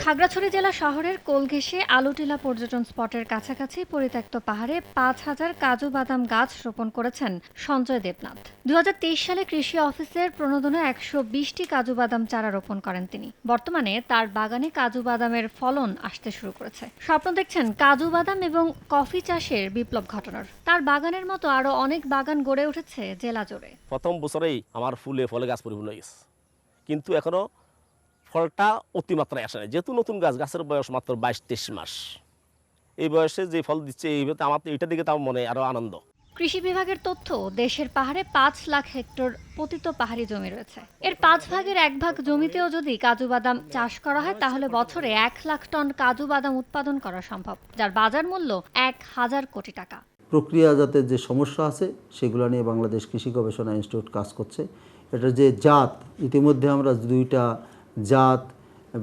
খাগড়াছড়ি জেলা শহরের কোলঘেঁষে আলুটিলা পর্যটন স্পটের কাছাকাছি পরিত্যক্ত পাহাড়ে ৫,০০০ কাজু বাদাম গাছ রোপণ করেছেন সঞ্জয় দেবনাথ। ২০২৩ সালে কৃষি অফিসের প্রণোদনায় ১২০টি কাজু বাদাম চারা রোপণ করেন তিনি। বর্তমানে তার বাগানে কাজু বাদামের ফলন আসতে শুরু করেছে। স্বপ্ন দেখছেন কাজু বাদাম এবং কফি চাষের বিপ্লব ঘটানোর। তার বাগানের মতো আরও অনেক বাগান গড়ে উঠেছে জেলা জুড়ে। প্রথম বছরেই আমার ফুলে ফলে গাছ পরিপূর্ণ হয়ে গেছে, কিন্তু এখনো ফলটা অতিমাত্রায় আসে না, যেহেতু নতুন গাছের বয়স মাত্র ২২-২৩ মাস। এই বয়সে যে ফল দিচ্ছে আমার এটা দিকে তার মনে আরো আনন্দ। কৃষি বিভাগের তথ্য, দেশের পাহাড়ে ৫ লাখ হেক্টর পতিত পাহাড়ি জমি রয়েছে। এর ৫ ভাগের ১ ভাগ জমিতেও যদি কাজু বাদাম চাষ করা হয় তাহলে বছরে ১ লাখ টন কাজু বাদাম উৎপাদন করা সম্ভব, যার বাজার মূল্য ১,০০০ কোটি টাকা। প্রক্রিয়াজাতের যে সমস্যা আছে সেগুলো নিয়ে বাংলাদেশ কৃষি গবেষণা ইনস্টিটিউট কাজ করছে। এটা যে জাত, ইতিমধ্যে আমরা ২টা জাত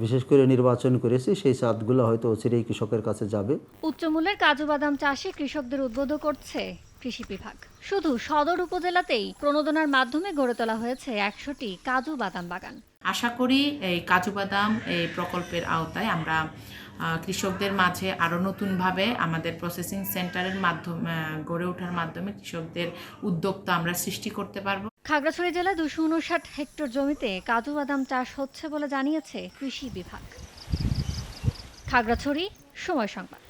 বিশেষ করে নির্বাচন করেছি, সেই জাতগুলো হয়তো অচিরেই কৃষকের কাছে যাবে। উচ্চমূল্যের কাজু বাদাম চাষে কৃষকদের উদ্বুদ্ধ করছে কৃষি বিভাগ। শুধু সদর উপজেলাতেই প্রণোদনার মাধ্যমে গড়ে তোলা হয়েছে ১০০টি কাজু বাদাম বাগান। আশা করি এই কাজু বাদাম এই প্রকল্পের আওতায় আমরা কৃষকদের মাঝে আরও নতুনভাবে আমাদের প্রসেসিং সেন্টারের মাধ্যমে গড়ে ওঠার মাধ্যমে কৃষকদের উদ্যোক্তা আমরা সৃষ্টি করতে পারব। খাগড়াছড়ি জেলায় ২৫৯ হেক্টর জমিতে কাজু বাদাম চাষ হচ্ছে বলে জানিয়েছে কৃষি বিভাগ। খাগড়াছড়ি, সময় সংবাদ।